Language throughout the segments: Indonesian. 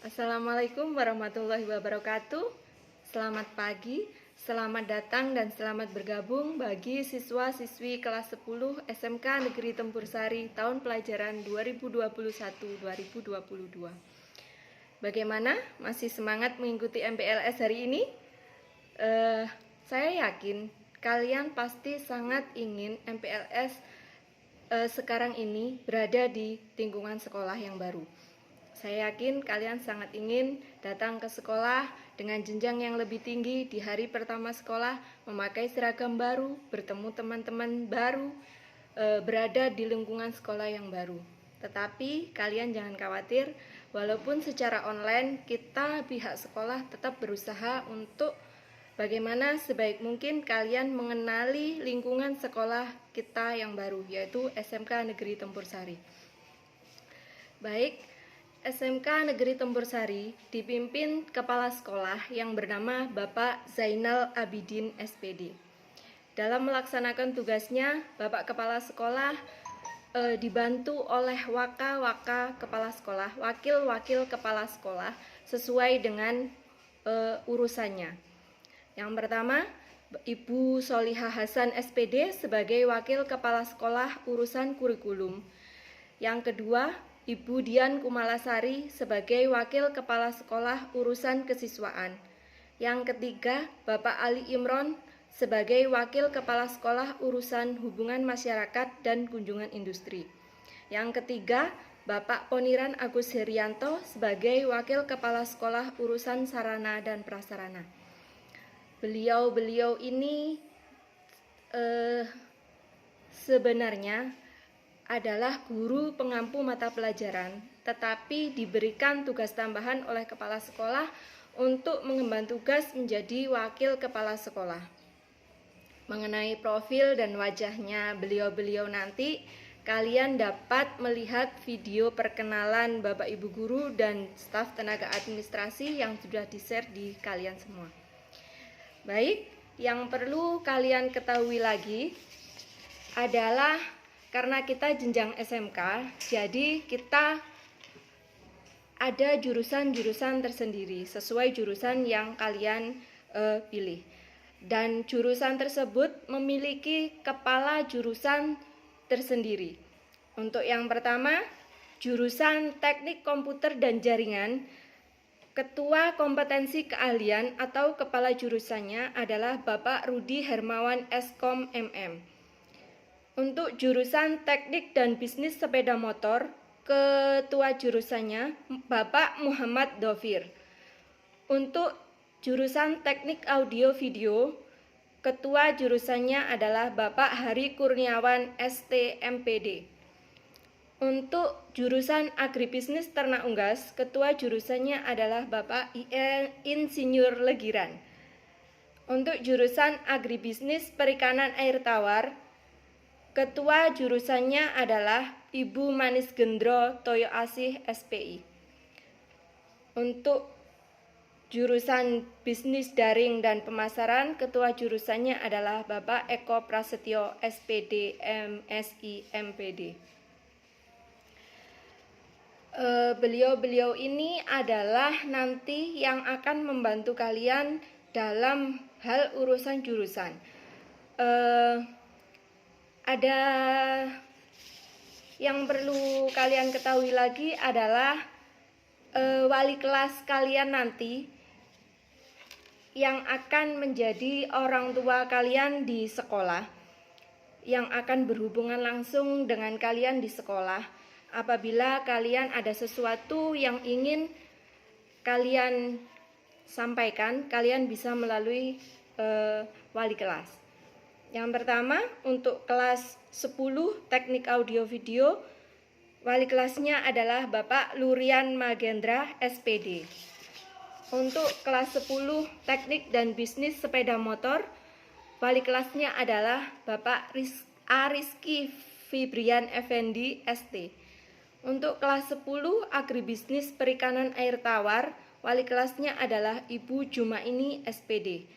Assalamualaikum warahmatullahi wabarakatuh. Selamat pagi, selamat datang dan selamat bergabung bagi siswa-siswi kelas 10 SMK Negeri Tempur Sari tahun pelajaran 2021-2022. Bagaimana? Masih semangat mengikuti MPLS hari ini? Saya yakin kalian pasti sangat ingin MPLS sekarang ini berada di lingkungan sekolah yang baru. Saya yakin kalian sangat ingin datang ke sekolah dengan jenjang yang lebih tinggi di hari pertama sekolah, memakai seragam baru, bertemu teman-teman baru, berada di lingkungan sekolah yang baru. Tetapi kalian jangan khawatir, walaupun secara online kita pihak sekolah tetap berusaha untuk bagaimana sebaik mungkin kalian mengenali lingkungan sekolah kita yang baru, yaitu SMK Negeri Tempur Sari. Baik, SMK Negeri Tempur Sari dipimpin kepala sekolah yang bernama Bapak Zainal Abidin SPD. Dalam melaksanakan tugasnya, Bapak Kepala Sekolah dibantu oleh waka-waka kepala sekolah, wakil-wakil kepala sekolah sesuai dengan urusannya. Yang pertama, Ibu Solihah Hasan SPD sebagai wakil kepala sekolah urusan kurikulum. Yang kedua, Ibu Dian Kumalasari sebagai Wakil Kepala Sekolah Urusan Kesiswaan. Yang ketiga, Bapak Ali Imron sebagai Wakil Kepala Sekolah Urusan Hubungan Masyarakat dan Kunjungan Industri. Yang ketiga, Bapak Poniran Agus Herianto sebagai Wakil Kepala Sekolah Urusan Sarana dan Prasarana. Beliau ini sebenarnya adalah guru pengampu mata pelajaran, tetapi diberikan tugas tambahan oleh kepala sekolah untuk mengemban tugas menjadi wakil kepala sekolah. Mengenai profil dan wajahnya beliau nanti, kalian dapat melihat video perkenalan Bapak Ibu Guru dan staf tenaga administrasi yang sudah di-share di kalian semua. Baik, yang perlu kalian ketahui lagi adalah karena kita jenjang SMK, jadi kita ada jurusan-jurusan tersendiri sesuai jurusan yang kalian pilih. Dan jurusan tersebut memiliki kepala jurusan tersendiri. Untuk yang pertama, jurusan Teknik Komputer dan Jaringan, Ketua Kompetensi Keahlian atau kepala jurusannya adalah Bapak Rudi Hermawan Eskom MM. Untuk jurusan Teknik dan Bisnis Sepeda Motor, ketua jurusannya Bapak Muhammad Dovir. Untuk jurusan Teknik Audio Video, ketua jurusannya adalah Bapak Hari Kurniawan ST MPD. Untuk jurusan Agribisnis Ternak Unggas, ketua jurusannya adalah Bapak Insinyur Legiran. Untuk jurusan Agribisnis Perikanan Air Tawar, ketua jurusannya adalah Ibu Manis Gendro Toyo Asih SPI. Untuk jurusan Bisnis Daring dan Pemasaran, ketua jurusannya adalah Bapak Eko Prasetyo SPD MSI MPD. Beliau ini adalah nanti yang akan membantu kalian dalam hal urusan jurusan. Ada yang perlu kalian ketahui lagi adalah wali kelas kalian nanti yang akan menjadi orang tua kalian di sekolah, yang akan berhubungan langsung dengan kalian di sekolah. Apabila kalian ada sesuatu yang ingin kalian sampaikan, kalian bisa melalui wali kelas. Yang pertama, untuk kelas 10 Teknik Audio Video, wali kelasnya adalah Bapak Lurian Magendra SPD. Untuk kelas 10 Teknik dan Bisnis Sepeda Motor, wali kelasnya adalah Bapak Ariski Fibrian Effendi ST. Untuk kelas 10 Agribisnis Perikanan Air Tawar, wali kelasnya adalah Ibu Jumaini SPD.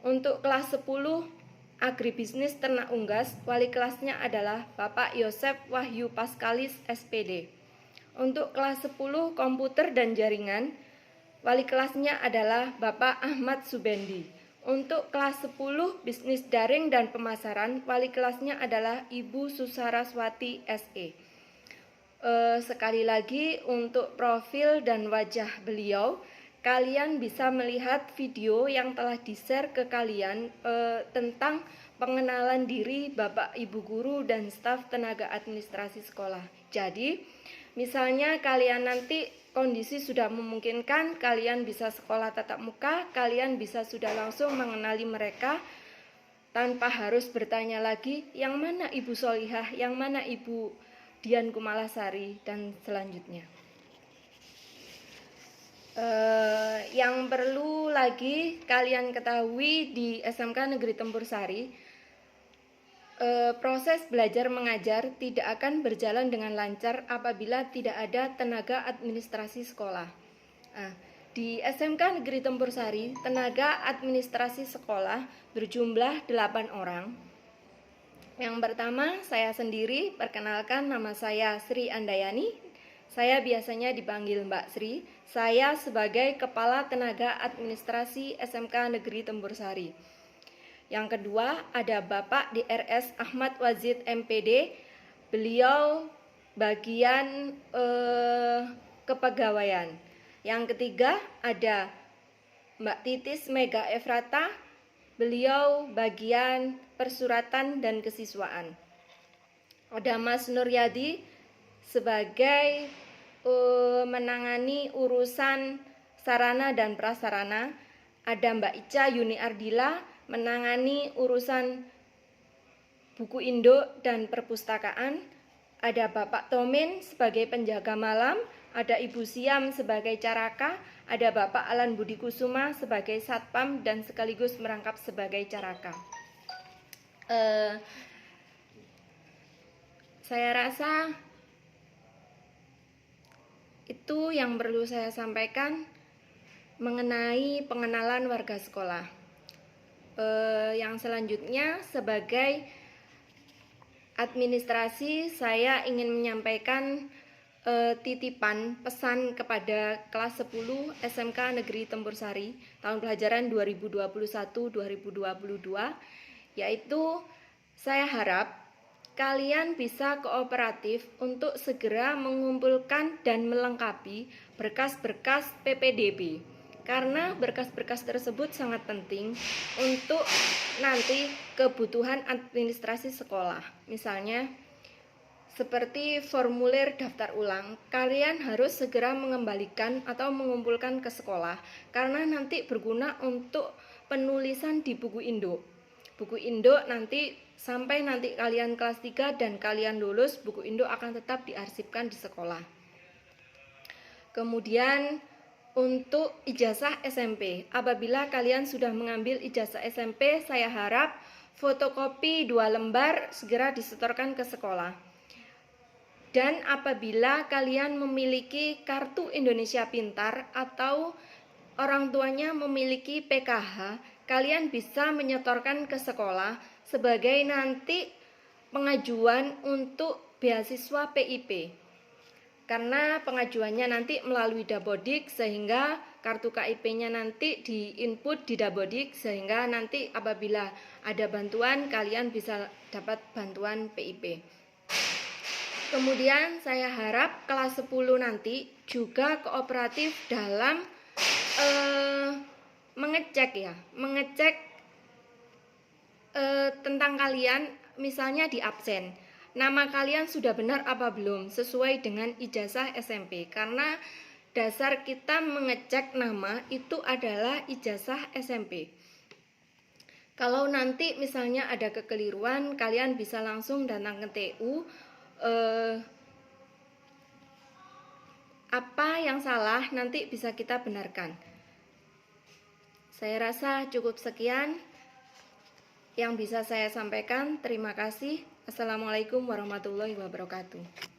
Untuk kelas 10 Agribisnis Ternak Unggas, wali kelasnya adalah Bapak Yosep Wahyu Paskalis SPD. Untuk kelas 10 Komputer dan Jaringan, Wali kelasnya adalah Bapak Ahmad Subendi. Untuk kelas 10 bisnis daring dan pemasaran, wali kelasnya adalah Ibu Susaraswati SE. Sekali lagi untuk profil dan wajah beliau, kalian bisa melihat video yang telah di-share ke kalian tentang pengenalan diri Bapak Ibu guru dan staf tenaga administrasi sekolah. Jadi, misalnya kalian nanti kondisi sudah memungkinkan, kalian bisa sekolah tatap muka, kalian bisa sudah langsung mengenali mereka tanpa harus bertanya lagi, yang mana Ibu Solihah, yang mana Ibu Dian Kumalasari, dan selanjutnya. Yang perlu lagi kalian ketahui di SMK Negeri Tempur Sari, proses belajar mengajar tidak akan berjalan dengan lancar apabila tidak ada tenaga administrasi sekolah. Di SMK Negeri Tempur Sari, tenaga administrasi sekolah berjumlah 8 orang. Yang pertama, saya sendiri, perkenalkan, nama saya Sri Andayani. Saya biasanya dipanggil Mbak Sri. Saya sebagai Kepala Tenaga Administrasi SMK Negeri Tempur Sari. Yang kedua, ada Bapak DRS Ahmad Wazid MPD. Beliau bagian kepegawaian. Yang ketiga, ada Mbak Titis Mega Efrata. Beliau bagian persuratan dan kesiswaan. Ada Mas Nuryadi sebagai menangani urusan sarana dan prasarana. Ada Mbak Ica Yuni Ardila menangani urusan buku induk dan perpustakaan. Ada Bapak Tomin sebagai penjaga malam, ada Ibu Siam sebagai caraka, ada Bapak Alan Budi Kusuma sebagai satpam dan sekaligus merangkap sebagai caraka. Saya rasa itu yang perlu saya sampaikan mengenai pengenalan warga sekolah. Yang selanjutnya, sebagai administrasi, saya ingin menyampaikan titipan pesan kepada kelas 10 SMK Negeri Tempur Sari tahun pelajaran 2021-2022, yaitu saya harap kalian bisa kooperatif untuk segera mengumpulkan dan melengkapi berkas-berkas PPDB, karena berkas-berkas tersebut sangat penting untuk nanti kebutuhan administrasi sekolah. Misalnya seperti formulir daftar ulang, kalian harus segera mengembalikan atau mengumpulkan ke sekolah karena nanti berguna untuk penulisan di buku induk. Buku induk nanti sampai nanti kalian kelas 3 dan kalian lulus, buku induk akan tetap diarsipkan di sekolah. Kemudian untuk ijazah SMP, apabila kalian sudah mengambil ijazah SMP, saya harap fotokopi 2 lembar segera disetorkan ke sekolah. Dan apabila kalian memiliki kartu Indonesia Pintar atau orang tuanya memiliki PKH, kalian bisa menyetorkan ke sekolah sebagai nanti pengajuan untuk beasiswa PIP. Karena pengajuannya nanti melalui Dapodik, sehingga kartu KIP-nya nanti diinput di Dapodik, sehingga nanti apabila ada bantuan kalian bisa dapat bantuan PIP. Kemudian saya harap kelas 10 nanti juga kooperatif dalam mengecek tentang kalian, misalnya di absen. Nama kalian sudah benar apa belum sesuai dengan ijazah SMP, karena dasar kita mengecek nama itu adalah ijazah SMP. Kalau nanti misalnya ada kekeliruan, kalian bisa langsung datang ke TU. Apa yang salah nanti bisa kita benarkan. Saya rasa cukup sekian yang bisa saya sampaikan. Terima kasih. Assalamualaikum warahmatullahi wabarakatuh.